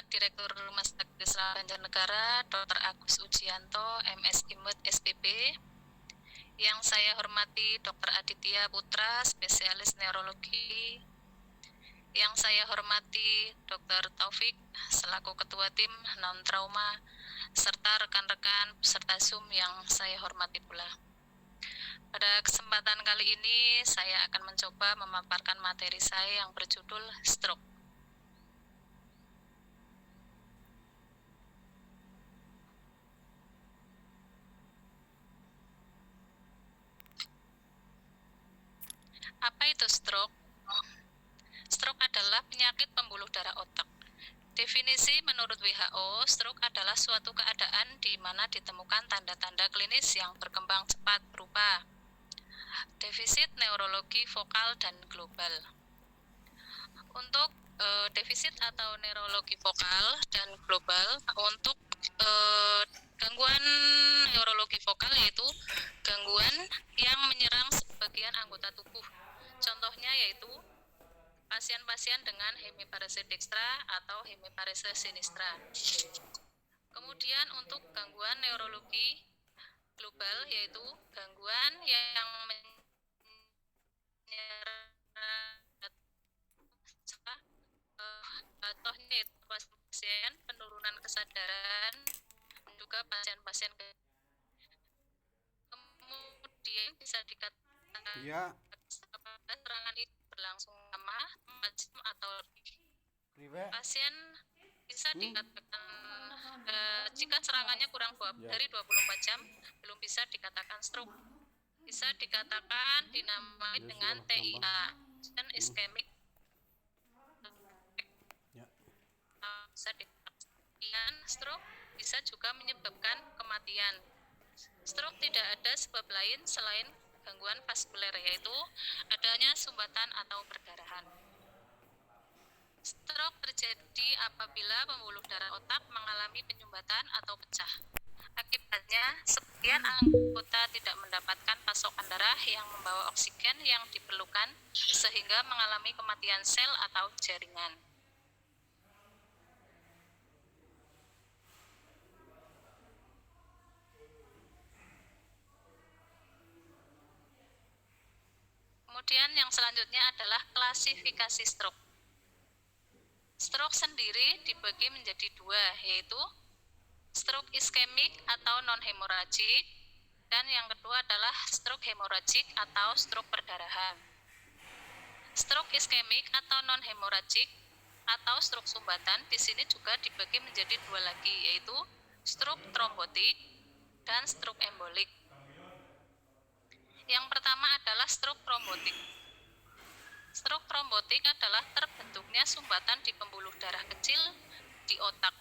Direktur Rumah Sakit Islam Banjarnegara, Dr. Agus Ujianto, MS IMED SPP. Yang saya hormati Dr. Aditya Putra, spesialis neurologi. Yang saya hormati Dr. Taufik, selaku Ketua Tim Non-Trauma, serta rekan-rekan peserta Zoom yang saya hormati pula. Pada kesempatan kali ini, saya akan mencoba memaparkan materi saya yang berjudul stroke. Apa itu stroke? Stroke adalah penyakit pembuluh darah otak. Definisi menurut WHO, stroke adalah suatu keadaan di mana ditemukan tanda-tanda klinis yang berkembang cepat berupa defisit neurologi vokal dan global. Untuk defisit atau neurologi vokal dan global, untuk gangguan neurologi vokal yaitu gangguan yang menyerang sebagian anggota tubuh. Contohnya yaitu pasien-pasien dengan hemiparesia dextra atau hemiparesia sinistra. Kemudian untuk gangguan neurologi global yaitu gangguan yang menyerang contohnya itu pasien penurunan kesadaran, juga pasien-pasien kemudian bisa dikatakan serangan itu berlangsung lama 4 jam atau lebih. Pasien bisa dikatakan jika serangannya kurang dari 24 jam belum bisa dikatakan stroke. Bisa dikatakan dinamai dengan TIA dan iskemik. Bisa dikatakan stroke bisa juga menyebabkan kematian. Stroke tidak ada sebab lain selain gangguan vaskuler, yaitu adanya sumbatan atau perdarahan. Stroke terjadi apabila pembuluh darah otak mengalami penyumbatan atau pecah. Akibatnya, sebagian anggota tidak mendapatkan pasokan darah yang membawa oksigen yang diperlukan sehingga mengalami kematian sel atau jaringan. Kemudian yang selanjutnya adalah klasifikasi stroke. Stroke sendiri dibagi menjadi dua, yaitu stroke iskemik atau non-hemoragik, dan yang kedua adalah stroke hemoragik atau stroke perdarahan. Stroke iskemik atau non-hemoragik atau stroke sumbatan di sini juga dibagi menjadi dua lagi, yaitu stroke trombotik dan stroke embolik. Yang pertama adalah stroke trombotik. Stroke trombotik adalah terbentuknya sumbatan di pembuluh darah kecil di otak.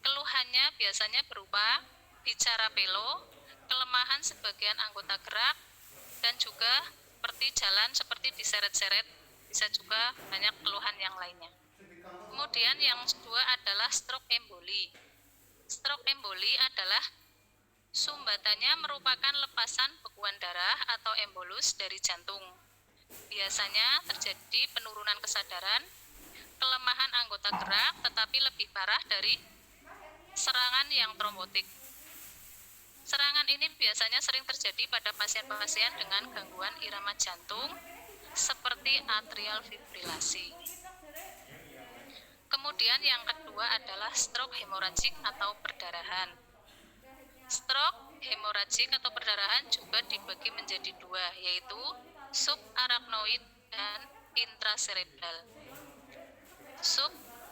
Keluhannya biasanya berupa bicara pelo, kelemahan sebagian anggota gerak, dan juga seperti jalan seperti diseret-seret, bisa juga banyak keluhan yang lainnya. Kemudian yang kedua adalah stroke emboli. Stroke emboli adalah sumbatannya merupakan lepasan bekuan darah atau embolus dari jantung. Biasanya terjadi penurunan kesadaran, kelemahan anggota gerak, tetapi lebih parah dari serangan yang trombotik. Serangan ini biasanya sering terjadi pada pasien-pasien dengan gangguan irama jantung seperti atrial fibrilasi. Kemudian yang kedua adalah stroke hemoragik atau perdarahan. Stroke hemoragik atau perdarahan juga dibagi menjadi dua, yaitu subarachnoid dan intracerebral.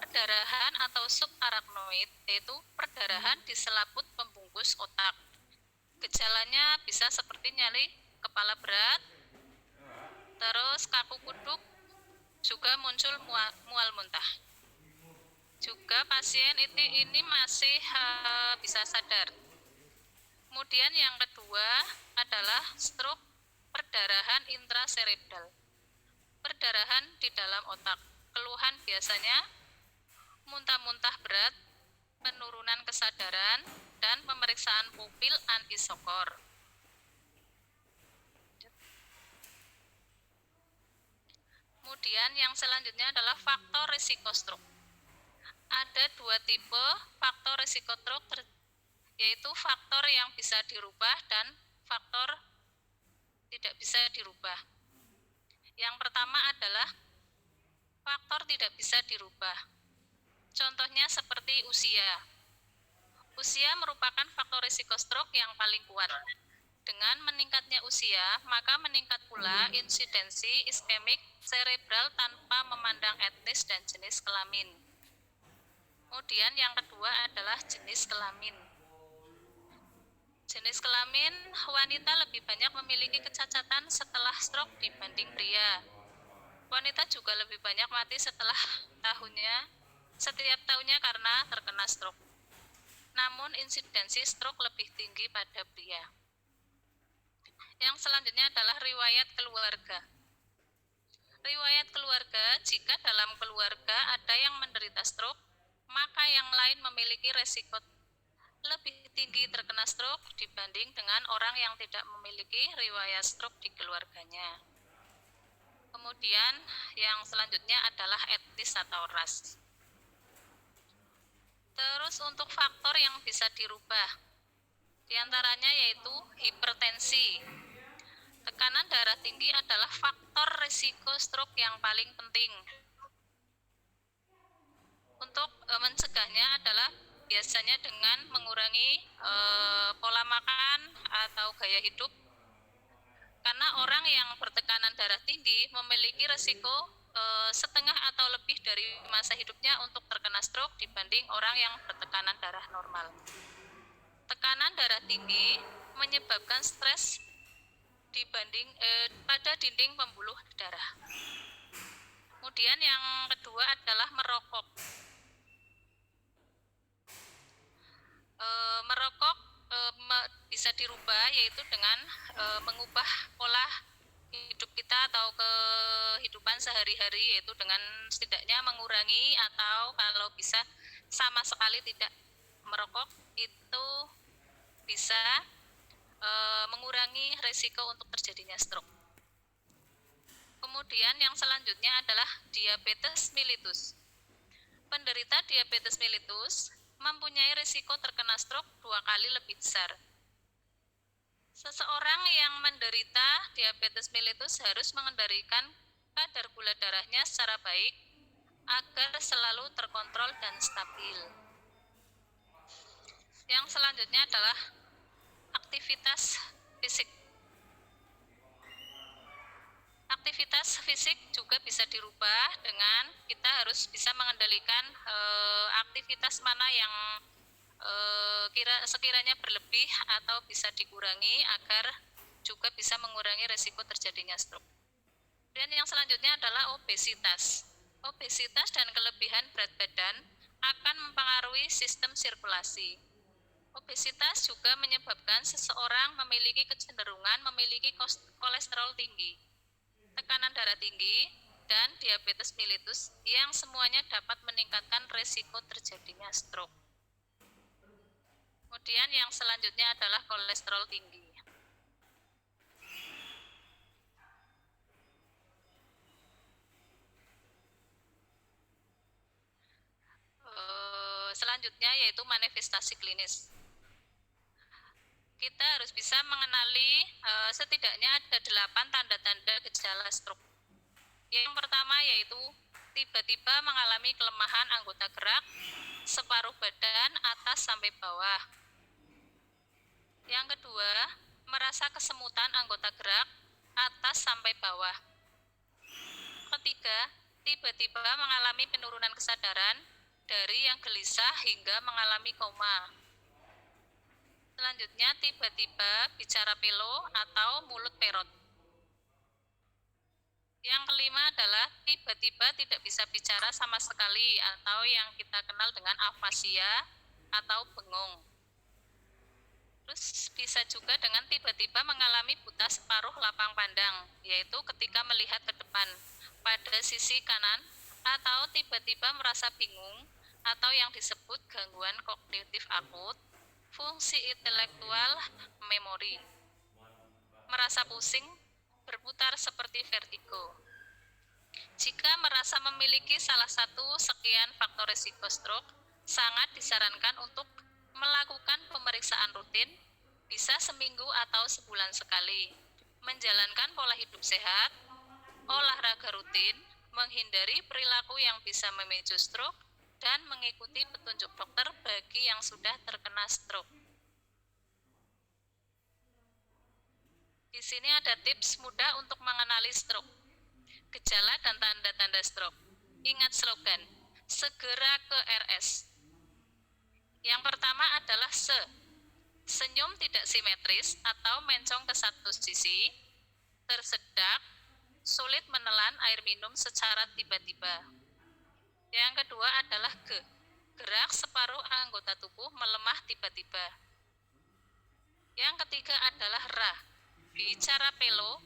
Perdarahan atau subarachnoid yaitu perdarahan di selaput pembungkus otak. Gejalanya bisa seperti nyeri kepala berat, terus kaku kuduk, juga muncul mual muntah. Juga pasien ini masih bisa sadar. Kemudian yang kedua adalah stroke perdarahan intracerebral. Perdarahan di dalam otak. Keluhan biasanya muntah-muntah berat, penurunan kesadaran, dan pemeriksaan pupil anisokor. Kemudian yang selanjutnya adalah faktor risiko stroke. Ada dua tipe faktor risiko stroke, yaitu faktor yang bisa dirubah dan faktor tidak bisa dirubah. Yang pertama adalah faktor tidak bisa dirubah. Contohnya seperti usia. Usia merupakan faktor risiko stroke yang paling kuat. Dengan meningkatnya usia, maka meningkat pula insidensi iskemik cerebral tanpa memandang etnis dan jenis kelamin. Kemudian yang kedua adalah jenis kelamin. Jenis kelamin, wanita lebih banyak memiliki kecacatan setelah stroke dibanding pria. Wanita juga lebih banyak mati setiap tahunnya karena terkena stroke. Namun insidensi stroke lebih tinggi pada pria. Yang selanjutnya adalah riwayat keluarga. Riwayat keluarga, jika dalam keluarga ada yang menderita stroke, maka yang lain memiliki resiko lebih tinggi terkena stroke dibanding dengan orang yang tidak memiliki riwayat stroke di keluarganya. Kemudian yang selanjutnya adalah etnis atau ras. Terus untuk faktor yang bisa dirubah, diantaranya yaitu hipertensi. Tekanan darah tinggi adalah faktor risiko stroke yang paling penting. Untuk mencegahnya adalah biasanya dengan mengurangi pola makan atau gaya hidup. Karena orang yang bertekanan darah tinggi memiliki risiko setengah atau lebih dari masa hidupnya untuk terkena stroke dibanding orang yang bertekanan darah normal. Tekanan darah tinggi menyebabkan stres pada dinding pembuluh darah. Kemudian yang kedua adalah merokok. Merokok bisa dirubah yaitu dengan mengubah pola hidup kita atau kehidupan sehari-hari, yaitu dengan setidaknya mengurangi atau kalau bisa sama sekali tidak merokok, itu bisa mengurangi resiko untuk terjadinya stroke. Kemudian yang selanjutnya adalah diabetes mellitus. Penderita diabetes mellitus mempunyai risiko terkena stroke 2 kali lebih besar. Seseorang yang menderita diabetes mellitus harus mengendalikan kadar gula darahnya secara baik agar selalu terkontrol dan stabil. Yang selanjutnya adalah aktivitas fisik. Aktivitas fisik juga bisa dirubah dengan kita harus bisa mengendalikan aktivitas mana yang sekiranya berlebih atau bisa dikurangi agar juga bisa mengurangi risiko terjadinya stroke. Dan yang selanjutnya adalah obesitas. Obesitas dan kelebihan berat badan akan mempengaruhi sistem sirkulasi. Obesitas juga menyebabkan seseorang memiliki kecenderungan memiliki kolesterol tinggi, tekanan darah tinggi, dan diabetes mellitus yang semuanya dapat meningkatkan risiko terjadinya stroke. Kemudian yang selanjutnya adalah kolesterol tinggi. Selanjutnya yaitu manifestasi klinis. Kita harus bisa mengenali setidaknya ada 8 tanda-tanda gejala stroke. Yang pertama yaitu tiba-tiba mengalami kelemahan anggota gerak separuh badan atas sampai bawah. Yang kedua, merasa kesemutan anggota gerak atas sampai bawah. Ketiga, tiba-tiba mengalami penurunan kesadaran dari yang gelisah hingga mengalami koma. Selanjutnya, tiba-tiba bicara pelo atau mulut perot. Yang kelima adalah tiba-tiba tidak bisa bicara sama sekali atau yang kita kenal dengan afasia atau bengong. Terus bisa juga dengan tiba-tiba mengalami buta separuh lapang pandang, yaitu ketika melihat ke depan pada sisi kanan, atau tiba-tiba merasa bingung atau yang disebut gangguan kognitif akut, fungsi intelektual, memori, merasa pusing, berputar seperti vertigo. Jika merasa memiliki salah satu sekian faktor risiko stroke, sangat disarankan untuk melakukan pemeriksaan rutin, bisa seminggu atau sebulan sekali, menjalankan pola hidup sehat, olahraga rutin, menghindari perilaku yang bisa memicu stroke, dan mengikuti petunjuk dokter bagi yang sudah terkena stroke. Di sini ada tips mudah untuk mengenali stroke. Gejala dan tanda-tanda stroke. Ingat slogan, segera ke RS. Yang pertama adalah senyum tidak simetris atau mencong ke satu sisi, tersedak, sulit menelan air minum secara tiba-tiba. Yang kedua adalah gerak separuh anggota tubuh melemah tiba-tiba. Yang ketiga adalah bicara pelo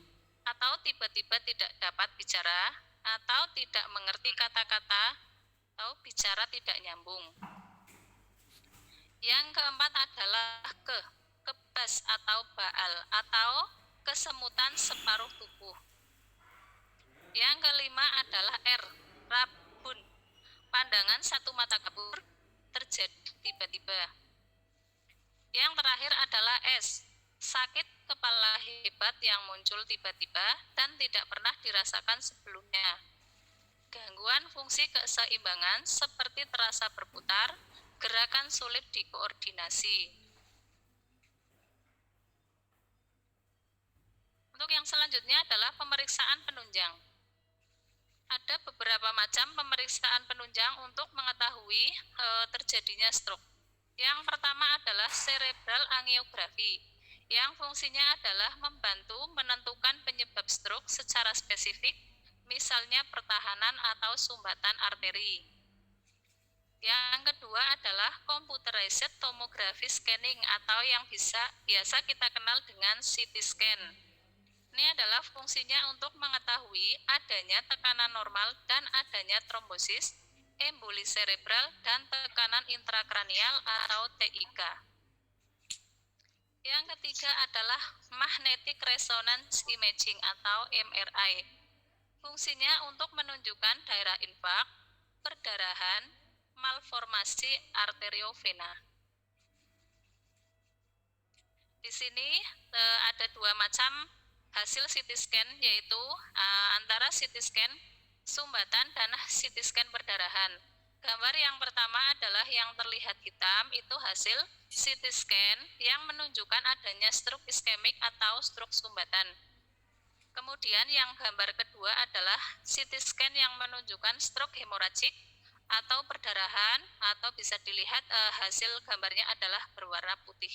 atau tiba-tiba tidak dapat bicara atau tidak mengerti kata-kata atau bicara tidak nyambung. Yang keempat adalah kebas atau baal atau kesemutan separuh tubuh. Yang kelima adalah rabun. Pandangan satu mata kabur terjadi tiba-tiba. Yang terakhir adalah sakit kepala hebat yang muncul tiba-tiba dan tidak pernah dirasakan sebelumnya. Gangguan fungsi keseimbangan seperti terasa berputar, gerakan sulit dikoordinasi. Untuk yang selanjutnya adalah pemeriksaan penunjang. Ada beberapa macam pemeriksaan penunjang untuk mengetahui terjadinya stroke. Yang pertama adalah cerebral angiografi, yang fungsinya adalah membantu menentukan penyebab stroke secara spesifik, misalnya pertahanan atau sumbatan arteri. Yang kedua adalah computerized tomography scanning atau yang biasa kita kenal dengan CT scan. Ini adalah fungsinya untuk mengetahui adanya tekanan normal dan adanya trombosis, emboli cerebral, dan tekanan intrakranial atau TIK. Yang ketiga adalah magnetic resonance imaging atau MRI. Fungsinya untuk menunjukkan daerah infak, perdarahan, malformasi arteriovena. Di sini ada dua macam hasil CT scan, yaitu antara CT scan sumbatan dan CT scan perdarahan. Gambar yang pertama adalah yang terlihat hitam, itu hasil CT scan yang menunjukkan adanya stroke iskemik atau stroke sumbatan. Kemudian yang gambar kedua adalah CT scan yang menunjukkan stroke hemoragik atau perdarahan, atau bisa dilihat hasil gambarnya adalah berwarna putih.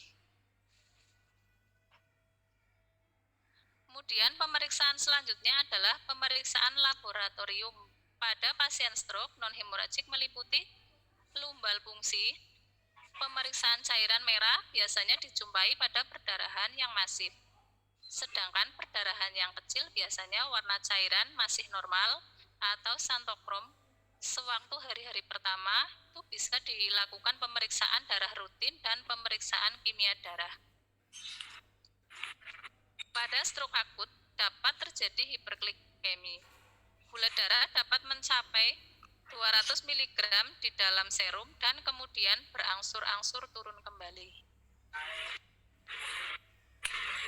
Kemudian pemeriksaan selanjutnya adalah pemeriksaan laboratorium. Pada pasien stroke non-hemoragik meliputi lumbal fungsi, pemeriksaan cairan merah biasanya dijumpai pada perdarahan yang masif. Sedangkan perdarahan yang kecil biasanya warna cairan masih normal atau santokrom. Sewaktu hari-hari pertama itu bisa dilakukan pemeriksaan darah rutin dan pemeriksaan kimia darah. Pada stroke akut dapat terjadi hiperglikemi. Gula darah dapat mencapai 200 mg di dalam serum dan kemudian berangsur-angsur turun kembali.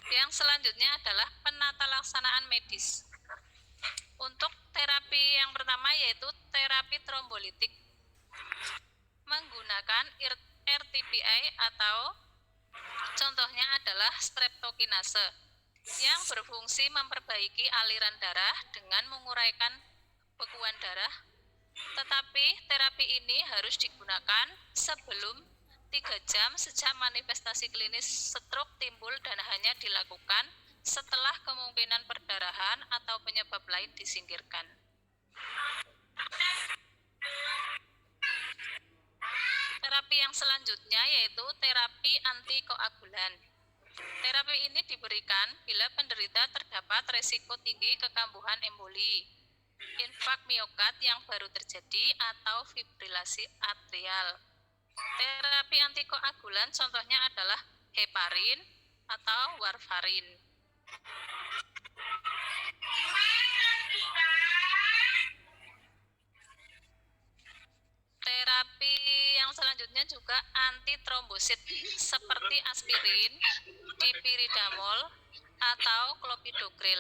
Yang selanjutnya adalah penata laksanaan medis. Untuk terapi yang pertama yaitu terapi trombolitik menggunakan RTPI atau contohnya adalah streptokinase yang berfungsi memperbaiki aliran darah dengan menguraikan bekuan darah. Tetapi terapi ini harus digunakan sebelum 3 jam sejak manifestasi klinis stroke timbul dan hanya dilakukan setelah kemungkinan perdarahan atau penyebab lain disingkirkan. Terapi yang selanjutnya yaitu terapi antikoagulan. Terapi ini diberikan bila penderita terdapat resiko tinggi kekambuhan emboli, infak miokard yang baru terjadi, atau fibrilasi atrial. Terapi antikoagulan contohnya adalah heparin atau warfarin. Terapi yang selanjutnya juga anti trombosit seperti aspirin, dipiridamol, atau clopidogrel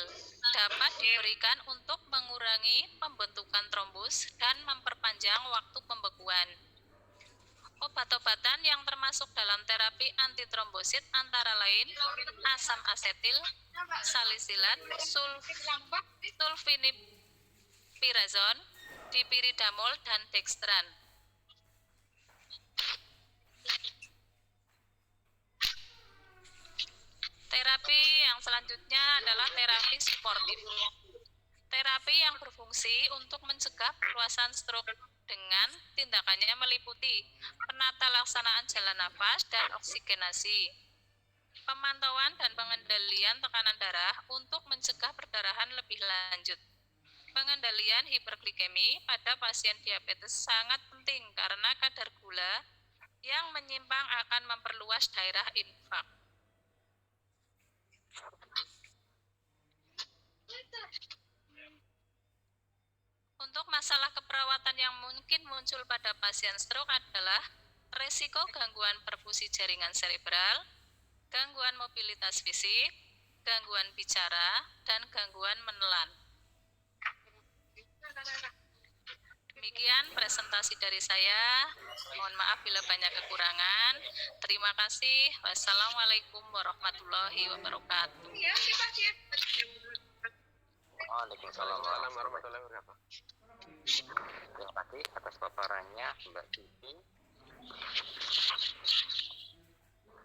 dapat diberikan untuk mengurangi pembentukan trombus dan memperpanjang waktu pembekuan. Obat-obatan yang termasuk dalam terapi antitrombosit antara lain asam asetil, salisilat, sulfinipirazon, dipiridamol, dan dextran. Terapi yang selanjutnya adalah terapi suportif. Terapi yang berfungsi untuk mencegah perluasan stroke dengan tindakannya meliputi penata laksanaan jalan nafas dan oksigenasi, pemantauan dan pengendalian tekanan darah untuk mencegah perdarahan lebih lanjut. Pengendalian hiperglikemi pada pasien diabetes sangat penting karena kadar gula yang menyimpang akan memperluas daerah infak. Untuk masalah keperawatan yang mungkin muncul pada pasien stroke adalah resiko gangguan perfusi jaringan cerebral, gangguan mobilitas fisik, gangguan bicara, dan gangguan menelan. Demikian presentasi dari saya. Mohon maaf bila banyak kekurangan. Terima kasih. Wassalamualaikum warahmatullahi wabarakatuh. Waalaikumsalam warahmatullahi wabarakatuh. Terima kasih atas paparannya Mbak Siti.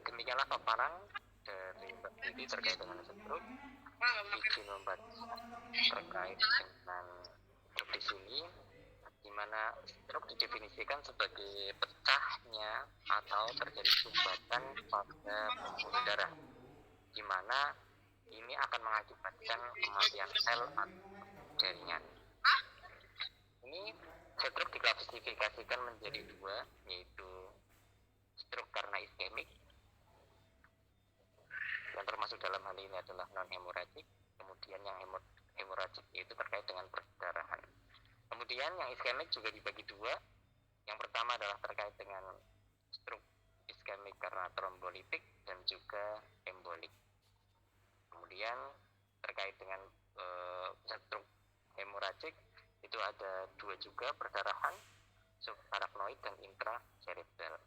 Demikianlah paparan dari Mbak Siti terkait dengan stroke. Izin membaca terkait dengan stroke di sini, di mana stroke didefinisikan sebagai pecahnya atau terjadi sumbatan pada pembuluh darah, di mana ini akan mengakibatkan kematian sel atau jaringan. Ini stroke diklasifikasikan menjadi dua, yaitu stroke karena iskemik, yang termasuk dalam hal ini adalah non-hemoragik. Kemudian yang hemoragik itu terkait dengan perdarahan. Kemudian yang iskemik juga dibagi dua. Yang pertama adalah terkait dengan stroke iskemik karena trombolitik dan juga embolik. Kemudian terkait dengan stroke hemoragik itu ada dua juga, perdarahan subarachnoid dan intracerebral.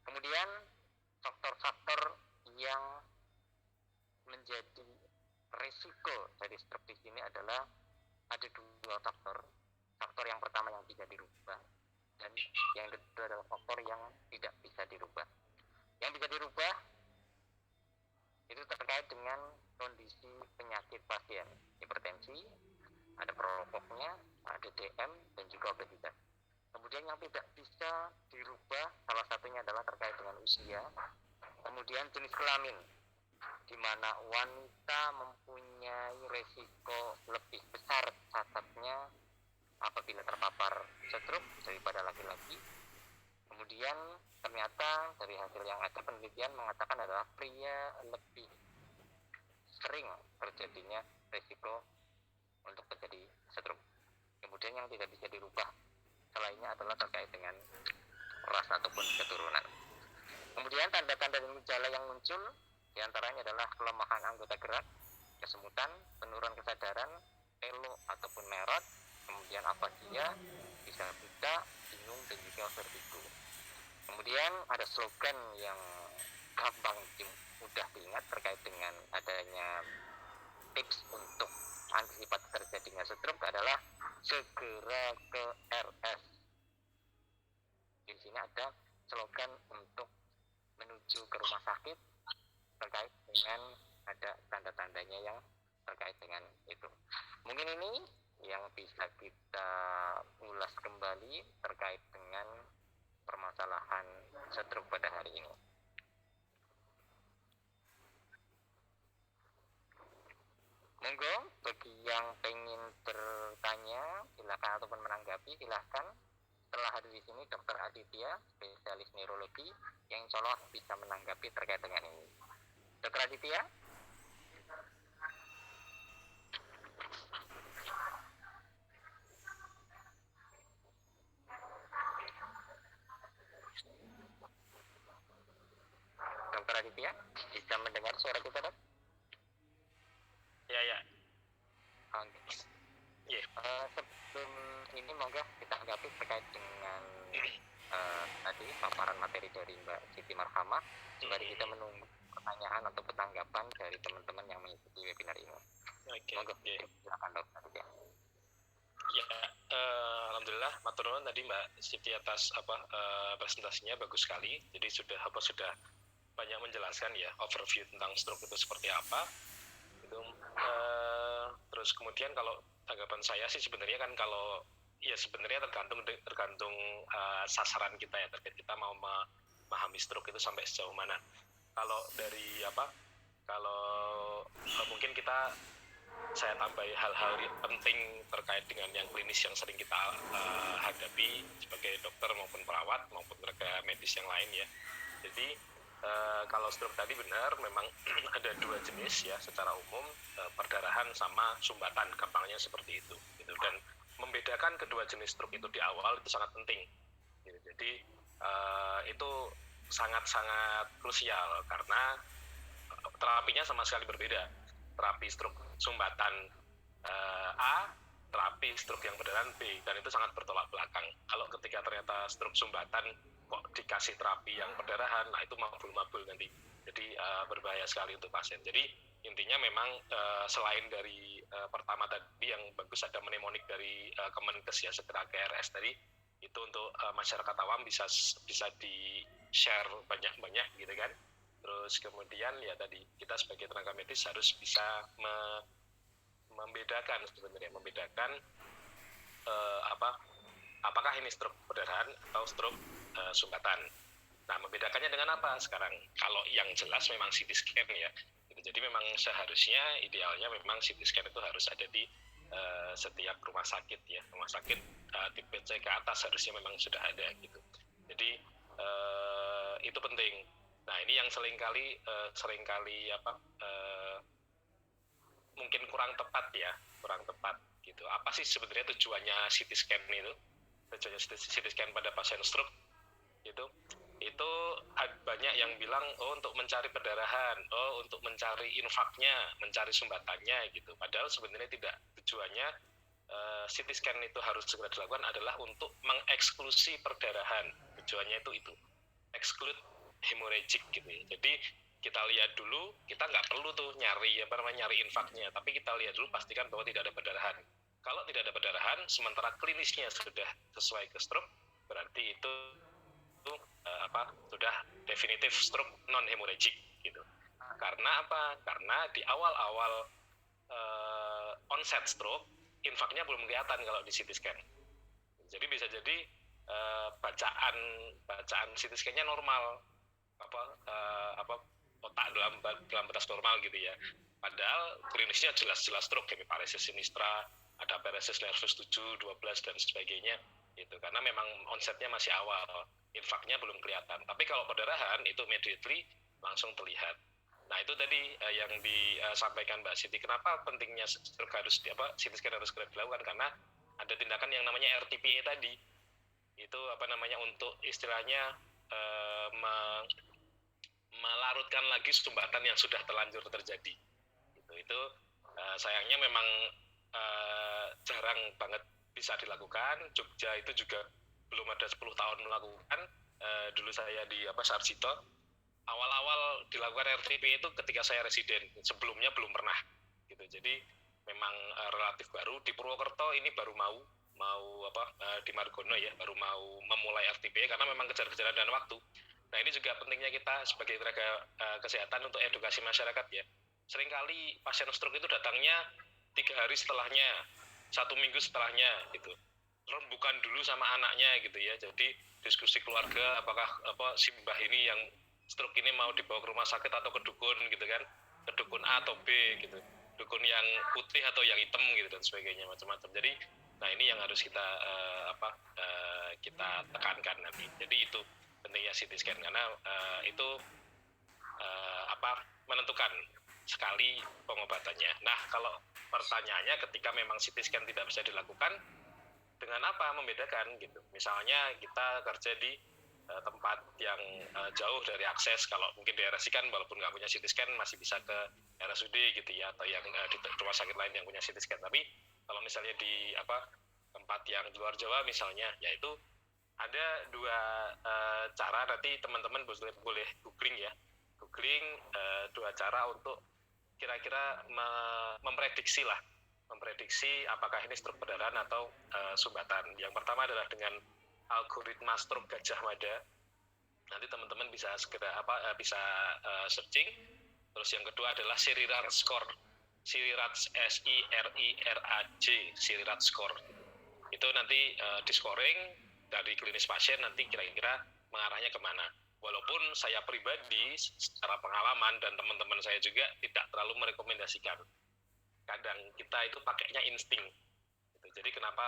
Kemudian faktor-faktor yang menjadi resiko dari stroke di sini adalah ada dua faktor. Faktor yang pertama yang bisa dirubah dan yang kedua adalah faktor yang tidak bisa dirubah. Yang bisa dirubah itu terkait dengan kondisi penyakit pasien, hipertensi, ada perokoknya, ada DM, dan juga obesitas. Kemudian yang tidak bisa dirubah salah satunya adalah terkait dengan usia. Kemudian jenis kelamin, di mana wanita mempunyai resiko lebih besar catatnya apabila terpapar stroke daripada laki-laki. Kemudian ternyata dari hasil yang ada penelitian mengatakan adalah pria lebih sering terjadinya resiko untuk terjadi stroke. Kemudian yang tidak bisa dirubah selainnya adalah terkait dengan ras ataupun keturunan. Kemudian tanda-tanda dan gejala yang muncul diantaranya adalah kelemahan anggota gerak, kesemutan, penurunan kesadaran, telo ataupun merot, kemudian apatia, bisa buta, bingung, dan juga vertigo. Kemudian ada slogan yang gampang mudah diingat terkait dengan adanya tips untuk antisipasi terjadinya stroke adalah segera ke RS. Di sini ada slogan untuk menuju ke rumah sakit terkait dengan ada tanda-tandanya yang terkait dengan itu. Mungkin ini yang bisa kita ulas kembali terkait dengan permasalahan stroke pada hari ini. Monggo bagi yang pengen bertanya silakan ataupun menanggapi silakan. Setelah hadir di sini Dr. Aditya, spesialis neurologi, yang insya Allah bisa menanggapi terkait dengan ini. Dr. Aditya. Dr. Aditya, bisa mendengar suara kita, Dok? Ya. Oke. Sebelum ini monggo kita anggapi terkait dengan tadi paparan materi dari Mbak Siti Marhamah. Sembari kita menunggu pertanyaan atau tanggapan dari teman-teman yang mengikuti webinar ini. Monggo, silakan Dr. Aditya. Ya, alhamdulillah matur nuwun tadi Mbak Siti atas presentasinya bagus sekali. Jadi sudah banyak menjelaskan ya overview tentang stroke itu seperti apa. Itu terus kemudian kalau tanggapan saya sih sebenarnya kan kalau ya sebenarnya tergantung sasaran kita ya, terkait kita mau memahami stroke itu sampai sejauh mana. Kalau dari mungkin saya tambahi hal-hal penting terkait dengan yang klinis yang sering kita hadapi sebagai dokter maupun perawat maupun tenaga medis yang lain ya. Jadi kalau stroke tadi benar memang ada dua jenis ya secara umum, perdarahan sama sumbatan, gampangnya seperti itu gitu. Dan membedakan kedua jenis stroke itu di awal itu sangat penting gitu. Jadi itu sangat-sangat krusial karena terapinya sama sekali berbeda. Terapi stroke sumbatan A, terapi stroke yang perdarahan B, dan itu sangat bertolak belakang. Kalau ketika ternyata stroke sumbatan kok dikasih terapi yang perdarahan, nah itu mabul-mabul nanti. Jadi berbahaya sekali untuk pasien. Jadi intinya memang selain dari pertama tadi yang bagus ada mnemonik dari Kemenkes ya, segera ke RS tadi, itu untuk masyarakat awam bisa di share banyak-banyak gitu kan. Terus kemudian ya tadi kita sebagai tenaga medis harus bisa membedakan apakah ini stroke perdarahan atau stroke sumbatan. Nah, membedakannya dengan apa sekarang? Kalau yang jelas memang CT scan ya. Jadi memang seharusnya idealnya memang CT scan itu harus ada di setiap rumah sakit ya. Rumah sakit tipe C ke atas harusnya memang sudah ada gitu. Jadi itu penting. Nah, ini yang seringkali mungkin kurang tepat gitu. Apa sih sebenarnya tujuannya CT scan itu? Tujuannya CT scan pada pasien stroke itu banyak yang bilang untuk mencari perdarahan, untuk mencari infaknya, mencari sumbatannya gitu. Padahal sebenarnya tidak. Tujuannya CT scan itu harus segera dilakukan adalah untuk mengeksklusi perdarahan. Tujuannya itu exclude hemorrhagic gitu ya. Jadi kita lihat dulu, kita nggak perlu tuh nyari infaknya, tapi kita lihat dulu pastikan bahwa tidak ada perdarahan. Kalau tidak ada perdarahan, sementara klinisnya sudah sesuai ke stroke, berarti itu sudah definitif stroke non hemorrhagic gitu. Karena apa? Karena di awal-awal onset stroke, infaknya belum kelihatan kalau di CT scan. Jadi bisa jadi bacaan CT scan-nya normal, otak dalam batas normal gitu ya. Padahal klinisnya jelas-jelas stroke, hemiparesis sinistra, ada paresis nervus 7, 12 dan sebagainya gitu. Karena memang onsetnya masih awal, infaknya belum kelihatan. Tapi kalau perdarahan itu immediately langsung terlihat. Nah, itu tadi yang disampaikan Mbak Siti. Kenapa pentingnya stroke CT scan harus segera dilakukan? Karena ada tindakan yang namanya RTPA tadi. Itu untuk istilahnya melarutkan lagi sumbatan yang sudah terlanjur terjadi. Itu sayangnya memang jarang banget bisa dilakukan. Jogja itu juga belum ada 10 tahun melakukan. Dulu saya di Sarjito, awal-awal dilakukan RTP itu ketika saya residen, sebelumnya belum pernah gitu. Jadi memang relatif baru. Di Purwokerto ini baru mau di Margono ya, baru mau memulai RTP karena memang kejar-kejaran dan waktu. Nah, ini juga pentingnya kita sebagai tenaga kesehatan untuk edukasi masyarakat ya. Seringkali pasien stroke itu datangnya 3 hari setelahnya, 1 minggu setelahnya gitu. Rembukan dulu sama anaknya gitu ya. Jadi diskusi keluarga apakah si mbah ini yang stroke ini mau dibawa ke rumah sakit atau ke dukun gitu kan. Ke dukun A atau B gitu. Dukun yang putih atau yang hitam gitu dan sebagainya macam-macam. Jadi nah ini yang harus kita kita tekankan nanti. Jadi itu pentingnya CT scan karena itu menentukan sekali pengobatannya. Nah, kalau pertanyaannya ketika memang CT scan tidak bisa dilakukan, dengan apa membedakan gitu. Misalnya kita kerja di tempat yang jauh dari akses. Kalau mungkin di RSI kan walaupun nggak punya CT scan masih bisa ke RSUD gitu ya, atau yang di rumah sakit lain yang punya CT scan. Tapi kalau misalnya di tempat yang di luar Jawa misalnya, yaitu ada dua cara, nanti teman-teman boleh googling ya, dua cara untuk kira-kira memprediksi apakah ini stroke perdarahan atau sumbatan. Yang pertama adalah dengan algoritma stroke Gajah Mada. Nanti teman-teman bisa searching. Terus yang kedua adalah Siriraj score, SIRIRAJ, Siriraj score. Itu nanti di scoring dari klinis pasien, nanti kira-kira mengarahnya kemana. Walaupun saya pribadi secara pengalaman dan teman-teman saya juga tidak terlalu merekomendasikan. Kadang kita itu pakainya insting. Jadi kenapa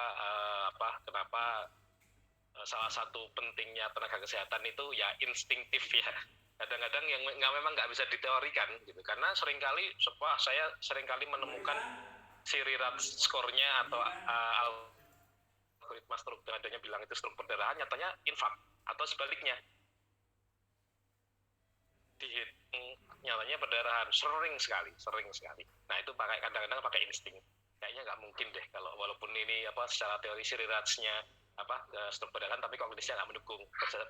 salah satu pentingnya tenaga kesehatan itu ya instinktif ya. Kadang-kadang yang memang nggak bisa diteorikan gitu. Karena saya seringkali menemukan Siriraj skornya atau algoritma stroke yang adanya bilang itu stroke perdarahan, nyatanya infark atau sebaliknya. Dihitung nyatanya perdarahan, sering sekali. Nah itu kadang-kadang pakai insting. Kayaknya nggak mungkin deh kalau walaupun ini secara teori Sirirajnya stroke perdarahan, tapi kognitifnya nggak mendukung.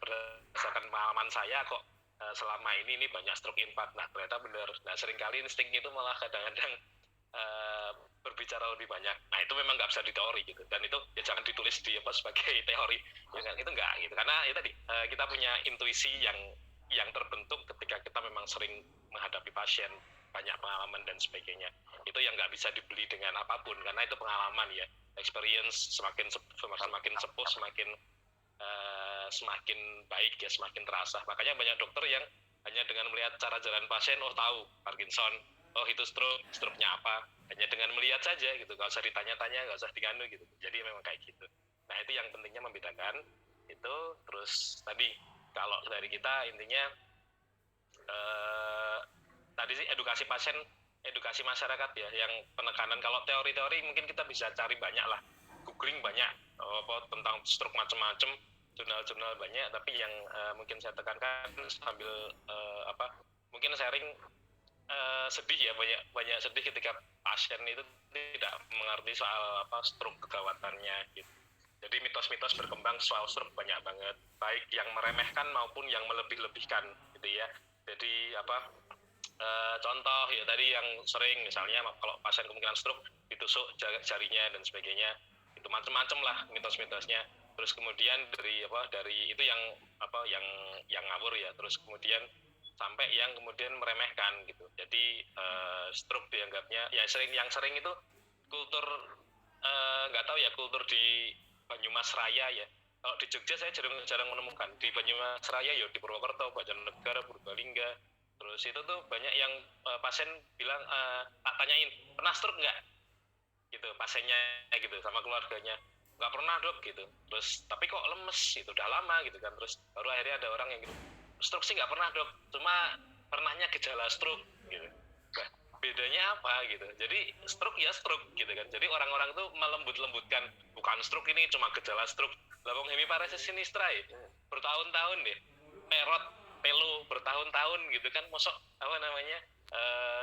Berdasarkan pengalaman saya kok selama ini banyak stroke infark. Nah ternyata benar. Nah seringkali insting itu malah kadang-kadang berbicara lebih banyak. Nah itu memang nggak bisa diteori gitu. Dan itu ya jangan ditulis di sebagai teori. Itu nggak gitu. Karena itu tadi kita punya intuisi yang terbentuk ketika kita memang sering menghadapi pasien, banyak pengalaman dan sebagainya. Itu yang nggak bisa dibeli dengan apapun, karena itu pengalaman ya, experience. Semakin sepuh semakin baik ya, semakin terasa. Makanya banyak dokter yang hanya dengan melihat cara jalan pasien, tahu Parkinson, itu stroke-nya apa, hanya dengan melihat saja gitu, nggak usah ditanya-tanya, nggak usah diganu gitu. Jadi memang kayak gitu. Nah itu yang pentingnya membedakan itu. Terus tadi kalau dari kita intinya tadi sih edukasi pasien, edukasi masyarakat ya, yang penekanan. Kalau teori-teori mungkin kita bisa cari banyak lah, googling banyak tentang stroke macam-macam, jurnal-jurnal banyak. Tapi yang mungkin saya tekankan sambil mungkin sharing, sedih ya, banyak sedih ketika pasien itu tidak mengerti soal stroke kegawatannya gitu. Jadi mitos-mitos berkembang soal stroke banyak banget, baik yang meremehkan maupun yang melebih-lebihkan gitu ya. Jadi contoh ya tadi yang sering misalnya kalau pasien kemungkinan stroke ditusuk jarinya dan sebagainya, itu macam-macam lah mitos-mitosnya. Terus kemudian dari itu yang ngawur ya. Terus kemudian sampai yang kemudian meremehkan gitu. Jadi stroke dianggapnya ya yang sering itu kultur, nggak tahu ya, kultur di Banyumas Raya ya. Kalau di Jogja saya jarang menemukan. Di Banyumas Raya ya, di Purwokerto, Bojonegoro, Purbalingga. Terus itu tuh banyak yang pasien bilang, tak tanyain, pernah stroke nggak? Gitu pasiennya gitu sama keluarganya. Nggak pernah dok gitu. Terus tapi kok lemes gitu, udah lama gitu kan. Terus baru akhirnya ada orang yang gitu, stroke sih nggak pernah dok, cuma pernahnya gejala stroke gitu. Nah, bedanya apa gitu. Jadi stroke ya stroke gitu kan. Jadi orang-orang tuh melembut-lembutkan, bukan stroke ini cuma gejala stroke. Lawang hemiparesis sinistra ya, bertahun-tahun deh, pelu bertahun-tahun gitu kan, mosok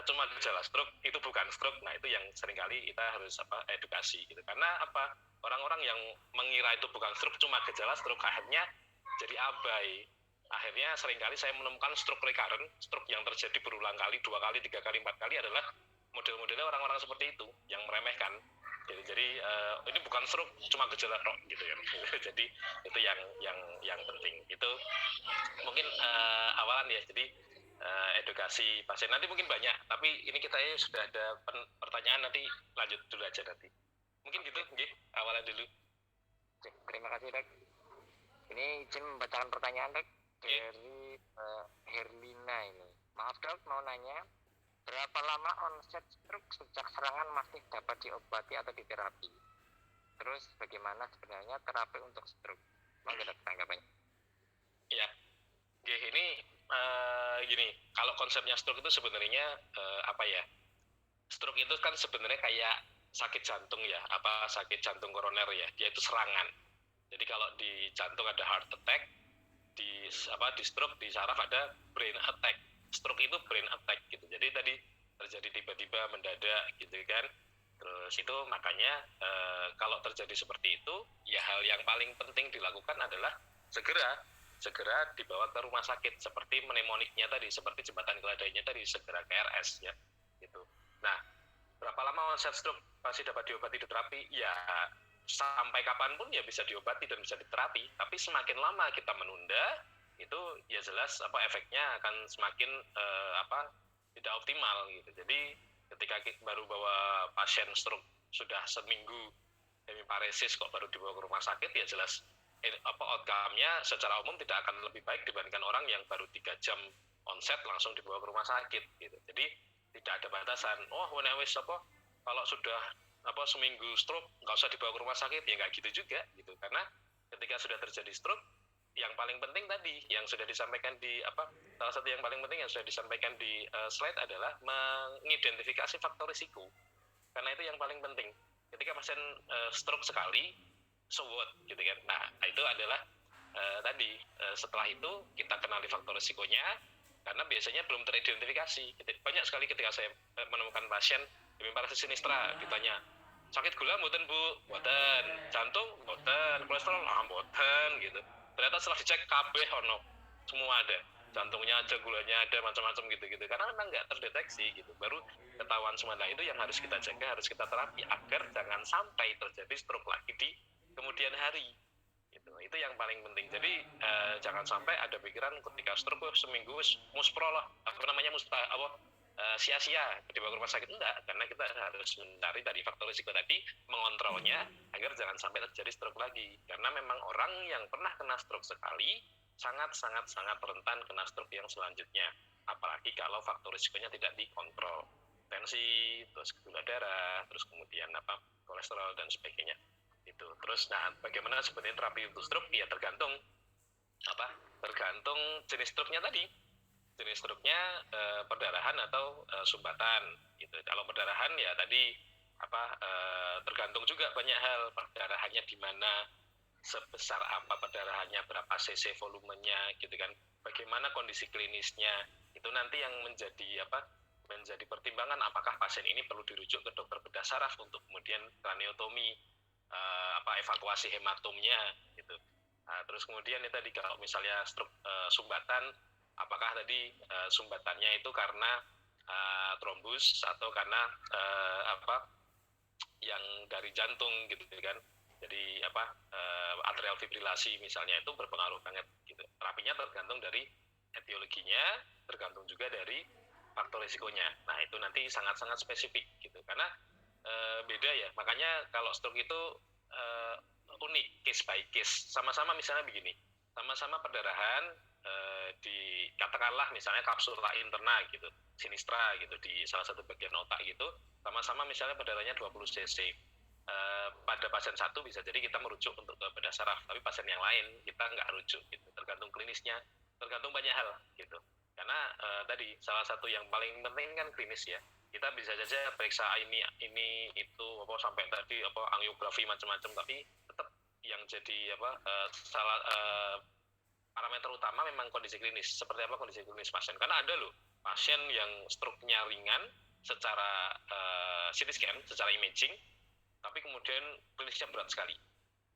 cuma gejala stroke, itu bukan stroke. Nah itu yang seringkali kita harus edukasi gitu. Karena orang-orang yang mengira itu bukan stroke, cuma gejala stroke, akhirnya jadi abai. Akhirnya seringkali saya menemukan stroke recurrent, stroke yang terjadi berulang kali, 2 kali, 3 kali, 4 kali adalah model-modelnya orang-orang seperti itu yang meremehkan. Jadi ini bukan stroke, cuma gejala tok gitu ya. Jadi itu yang penting. Itu mungkin awalan ya. Jadi edukasi pasien nanti mungkin banyak, tapi ini kita sudah ada pertanyaan, nanti lanjut dulu aja nanti. Mungkin gitu, awalan dulu. Terima kasih dok. Ini izin membacakan pertanyaan dok dari Herlina ini. Maaf dok, mau nanya, berapa lama onset stroke sejak serangan masih dapat diobati atau diterapi? Terus bagaimana sebenarnya terapi untuk stroke? Monggo dok tanggapannya. Ya, ini gini, kalau konsepnya stroke itu sebenarnya stroke itu kan sebenarnya kayak sakit jantung ya, sakit jantung koroner ya, dia itu serangan. Jadi kalau di jantung ada heart attack, di di stroke di saraf ada brain attack. Stroke itu brain attack gitu. Jadi tadi terjadi tiba-tiba mendadak gitu kan. Terus itu makanya kalau terjadi seperti itu, ya hal yang paling penting dilakukan adalah segera dibawa ke rumah sakit, seperti mnemoniknya tadi, seperti jembatan keledainya tadi, segera ke RS ya gitu. Nah, berapa lama onset stroke masih dapat diobati diterapi? Ya sampai kapanpun ya bisa diobati dan bisa diterapi, tapi semakin lama kita menunda itu ya jelas efeknya akan semakin tidak optimal gitu. Jadi ketika baru bawa pasien stroke sudah seminggu hemiparesis kok baru dibawa ke rumah sakit, ya jelas outcome-nya secara umum tidak akan lebih baik dibandingkan orang yang baru 3 jam onset langsung dibawa ke rumah sakit gitu. Jadi tidak ada batasan. Kalau sudah seminggu stroke nggak usah dibawa ke rumah sakit, ya nggak gitu juga gitu. Karena ketika sudah terjadi stroke, yang paling penting tadi yang sudah disampaikan di salah satu yang paling penting yang sudah disampaikan di slide adalah mengidentifikasi faktor risiko. Karena itu yang paling penting. Ketika pasien stroke sekali, so what gitu kan. Nah, itu adalah setelah itu kita kenali faktor risikonya, karena biasanya belum teridentifikasi. Banyak sekali ketika saya menemukan pasien hemiparesis sinistra, ditanya, sakit gula mboten Bu? Mboten. Jantung? Mboten. Kolesterol? Mboten gitu. Ternyata setelah dicek kabeh ono, semua ada. Jantungnya ada, gulanya ada, macam-macam gitu-gitu. Karena memang nggak terdeteksi gitu. Baru ketahuan semua. Nah, itu yang harus kita jaga, harus kita terapi agar jangan sampai terjadi stroke lagi di kemudian hari. Itu yang paling penting. Jadi jangan sampai ada pikiran ketika stroke seminggu muspro lah, sia-sia dibawa ke rumah sakit. Enggak, karena kita harus mencari tadi faktor risiko tadi, mengontrolnya agar jangan sampai terjadi stroke lagi. Karena memang orang yang pernah kena stroke sekali sangat rentan kena stroke yang selanjutnya, apalagi kalau faktor risikonya tidak dikontrol, tensi, terus gula darah, terus kemudian kolesterol dan sebagainya itu. Terus bagaimana sebenarnya terapi untuk stroke? Ya tergantung jenis stroke-nya tadi. Jenis stroke-nya perdarahan atau sumbatan gitu. Kalau perdarahan ya tadi tergantung juga banyak hal, perdarahannya di mana, sebesar apa perdarahannya, berapa cc volumenya gitu kan, bagaimana kondisi klinisnya, itu nanti yang menjadi pertimbangan apakah pasien ini perlu dirujuk ke dokter bedah saraf untuk kemudian kraniotomi, evakuasi hematomnya gitu. Terus kemudian tadi kalau misalnya stroke sumbatan, apakah tadi sumbatannya itu karena trombus atau karena yang dari jantung gitu kan. Jadi atrial fibrilasi misalnya, itu berpengaruh banget gitu. Terapinya tergantung dari etiologinya, tergantung juga dari faktor risikonya. Nah, itu nanti sangat-sangat spesifik gitu. Karena beda ya. Makanya kalau stroke itu unik, case by case. Sama-sama misalnya begini. Sama-sama perdarahan katakanlah misalnya kapsula interna gitu, sinistra gitu di salah satu bagian otak gitu. Sama-sama misalnya perdarahannya 20 cc. Pada pasien satu bisa jadi kita merujuk untuk ke bedah saraf, tapi pasien yang lain kita nggak rujuk gitu. Tergantung klinisnya, tergantung banyak hal gitu. Karena tadi salah satu yang paling penting kan klinis ya. Kita bisa saja periksa ini itu sampai tadi angiografi macam-macam, tapi tetap yang jadi parameter utama memang kondisi klinis. Seperti apa kondisi klinis pasien? Karena ada loh pasien yang stroke-nya ringan secara CT scan, secara imaging, tapi kemudian klinisnya berat sekali,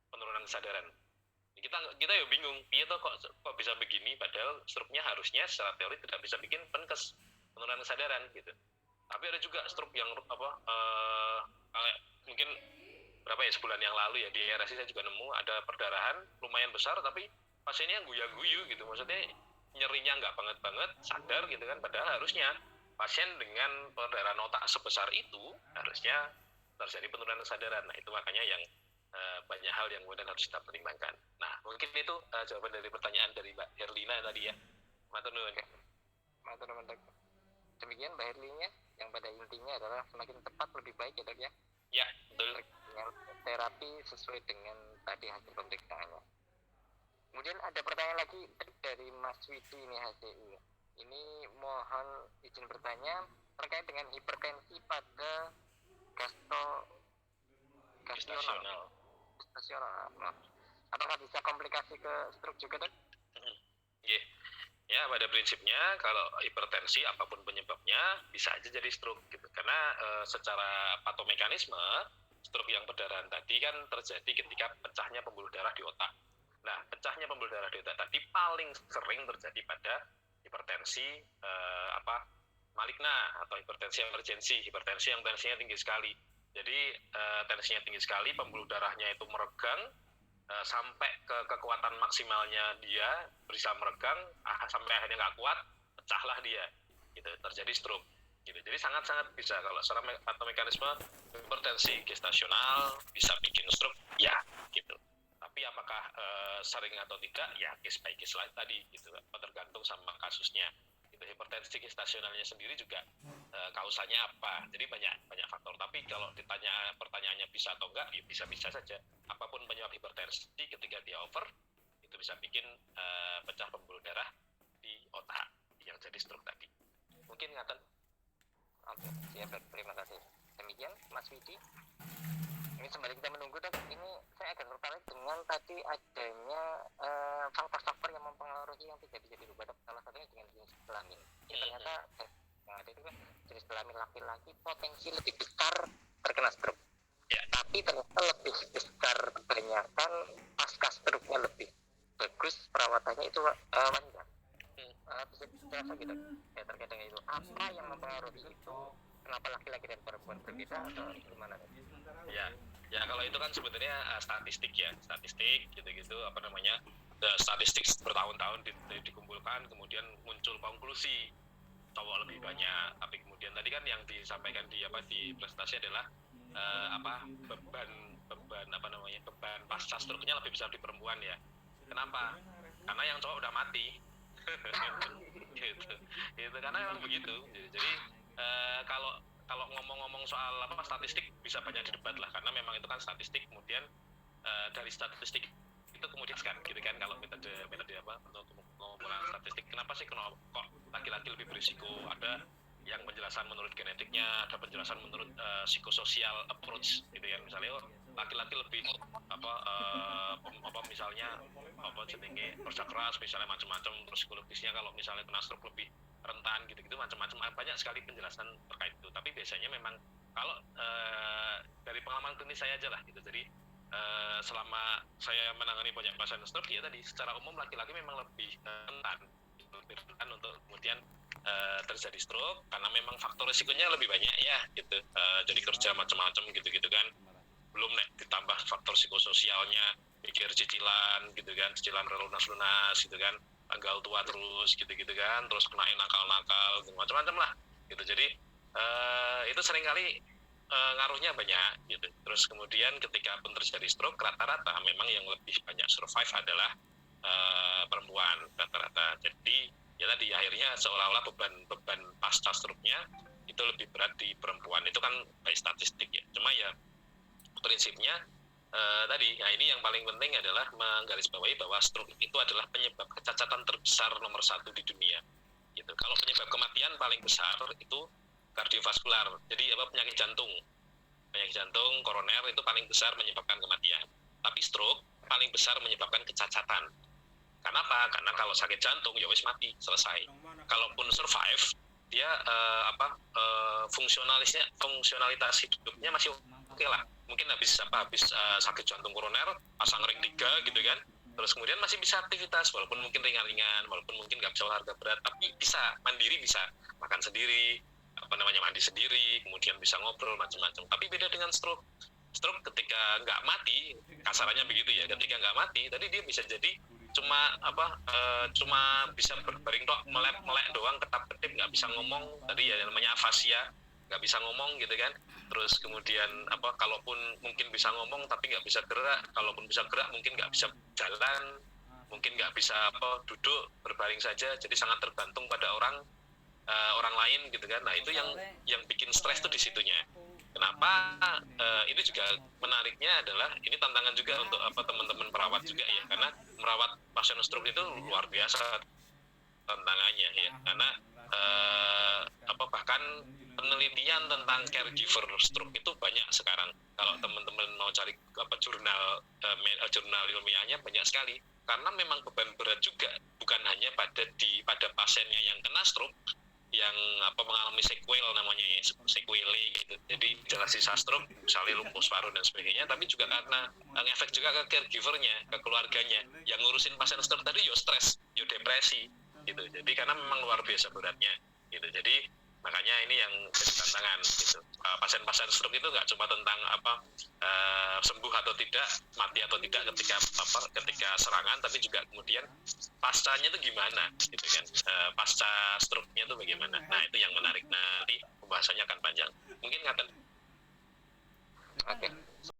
penurunan kesadaran. Kita ya bingung, kok bisa begini, padahal stroke-nya harusnya secara teori tidak bisa bikin penkes, penurunan kesadaran gitu. Tapi ada juga stroke yang mungkin sebulan yang lalu ya di RSI saya juga nemu ada perdarahan lumayan besar, tapi pasiennya guya-guyu gitu, maksudnya nyerinya nggak banget sadar gitu kan, padahal harusnya pasien dengan perdarahan otak sebesar itu harusnya terjadi penurunan kesadaran. Nah, itu makanya yang banyak hal yang kemudian harus kita pertimbangkan. Nah, mungkin itu jawaban dari pertanyaan dari Mbak Herlina tadi ya. Matur nuwun. Demikian Mbak Herlina, yang pada intinya adalah semakin tepat lebih baik ya dok ya. Ya, betul. Terapi sesuai dengan tadi hasil pemeriksaannya. Kemudian ada pertanyaan lagi dari Mas Widi ini HCI. Ini mohon izin bertanya terkait dengan hipertensi pada gestasional. Apakah bisa komplikasi ke stroke juga dok? Nggih. Ya, pada prinsipnya kalau hipertensi apapun penyebabnya bisa aja jadi stroke gitu. Karena secara patomekanisme stroke yang perdarahan tadi kan terjadi ketika pecahnya pembuluh darah di otak. Nah, pecahnya pembuluh darah di otak tadi paling sering terjadi pada hipertensi maligna atau hipertensi emergensi, hipertensi yang tensinya tinggi sekali. Jadi tensinya tinggi sekali, pembuluh darahnya itu meregang, sampai ke kekuatan maksimalnya dia bisa meregang sampai akhirnya nggak kuat, pecahlah dia, gitu, terjadi stroke, gitu. Jadi sangat-sangat bisa kalau secara patomekanisme hipertensi gestasional bisa bikin stroke, ya, gitu. Tapi apakah sering atau tidak, ya case by case lah tadi, gitu, tergantung sama kasusnya. Gitu. Hipertensi gestasionalnya sendiri juga kausanya apa, jadi banyak faktor. Tapi kalau ditanya pertanyaannya bisa atau enggak, ya bisa-bisa saja. Apapun penyebab hipertensi ketika dia over itu bisa bikin pecah pembuluh darah di otak yang jadi stroke tadi. Mungkin ngaten. Oke, siap, terima kasih. Demikian Mas Widi. Ini sembari kita menunggu, Dok, ini saya agak tertarik dengan tadi adanya faktor-faktor yang mempengaruhi yang tidak bisa dirubah, Dok. Salah satunya dengan jenis kelamin. Ya, ternyata yang ada itu kan jenis kelamin laki-laki potensi lebih besar terkena stroke. Ya. Tapi ternyata lebih besar kebanyakan pasca stroke-nya lebih bagus perawatannya itu wanita. Bisa dijelaskan gitu ya terkait dengan itu, apa yang mempengaruhi itu, kenapa laki-laki dan perempuan berbeda atau gimana? Ya kalau itu kan sebetulnya statistik gitu-gitu statistik bertahun-tahun dikumpulkan, kemudian muncul konklusi cowok lebih banyak. Tapi kemudian tadi kan yang disampaikan di presentasi adalah beban pasca stroke-nya lebih besar di perempuan ya. Kenapa? Karena yang cowok udah mati. gitu karena memang begitu. Jadi kalau ngomong-ngomong soal statistik bisa banyak didebat lah, karena memang itu kan statistik. Kemudian dari statistik itu kemudian kan gitu kan, kalau metode untuk pengumpulan statistik, kenapa sih kok laki-laki lebih berisiko? Ada yang penjelasan menurut genetiknya, ada penjelasan menurut psikososial approach gitu ya. Misalnya laki-laki lebih misalnya kerja keras misalnya, macam-macam. Terus psikologisnya kalau misalnya kena stroke lebih rentan gitu-gitu, macam-macam, banyak sekali penjelasan terkait itu. Tapi biasanya memang kalau dari pengalaman klinis saya aja lah gitu. Jadi selama saya menangani banyak pasien stroke, ya tadi secara umum laki-laki memang lebih rentan untuk kemudian terjadi stroke, karena memang faktor risikonya lebih banyak ya gitu. Jadi kerja macam-macam gitu kan, belum ditambah faktor psikososialnya, mikir cicilan gitu kan, cicilan lunas gitu kan, tanggal tua terus gitu kan, terus kena nakal-nakal macam-macam lah gitu. Jadi itu seringkali ngaruhnya banyak gitu. Terus kemudian ketika pun terjadi stroke, rata-rata memang yang lebih banyak survive adalah perempuan rata-rata. Jadi ya tadi akhirnya seolah-olah beban pasca stroke-nya itu lebih berat di perempuan. Itu kan by statistik ya. Cuma ya prinsipnya tadi, nah ini yang paling penting adalah menggarisbawahi bahwa stroke itu adalah penyebab kecacatan terbesar nomor 1 di dunia. Gitu. Kalau penyebab kematian paling besar itu kardiovaskular. Jadi penyakit jantung koroner itu paling besar menyebabkan kematian. Tapi stroke paling besar menyebabkan kecacatan. Kenapa? Karena kalau sakit jantung ya wis mati, selesai. Kalaupun survive, dia fungsionalitas hidupnya masih oke lah. Mungkin habis sakit jantung koroner, pasang ring 3 gitu kan. Terus kemudian masih bisa aktivitas, walaupun mungkin ringan-ringan, walaupun mungkin nggak bisa olahraga berat, tapi bisa mandiri, bisa makan sendiri, mandi sendiri, kemudian bisa ngobrol macam-macam. Tapi beda dengan stroke. Stroke ketika nggak mati, kasarannya begitu ya, ketika nggak mati, tadi dia bisa jadi cuma bisa berbaring doang, melek doang, ketap-ketip, nggak bisa ngomong, tadi ya namanya afasia, nggak bisa ngomong gitu kan. Terus kemudian kalaupun mungkin bisa ngomong tapi nggak bisa gerak, kalaupun bisa gerak mungkin nggak bisa jalan, mungkin nggak bisa duduk, berbaring saja. Jadi sangat tergantung pada orang lain gitu kan. Nah itu yang bikin stres tuh di situnya. Kenapa ini juga menariknya adalah ini tantangan juga untuk teman-teman perawat juga ya, karena merawat pasien stroke itu luar biasa tantangannya ya, karena bahkan penelitian tentang caregiver stroke itu banyak sekarang. Kalau teman-teman mau cari jurnal ilmiahnya banyak sekali, karena memang beban berat juga bukan hanya pada pasiennya yang kena stroke, yang mengalami sequel namanya ya, sequelae gitu. Jadi jelas sisa stroke, misalnya lupus paru dan sebagainya, tapi juga karena ngefek juga ke caregivernya, ke keluarganya. Yang ngurusin pasien stroke tadi yo stres, yo depresi gitu. Jadi karena memang luar biasa beratnya gitu. Jadi makanya ini yang jadi tantangan gitu. Pasien-pasien stroke itu nggak cuma tentang sembuh atau tidak, mati atau tidak ketika serangan, tapi juga kemudian pascanya itu gimana gitu kan, pasca stroke-nya itu bagaimana. Nah itu yang menarik, nanti pembahasannya akan panjang mungkin. Oke.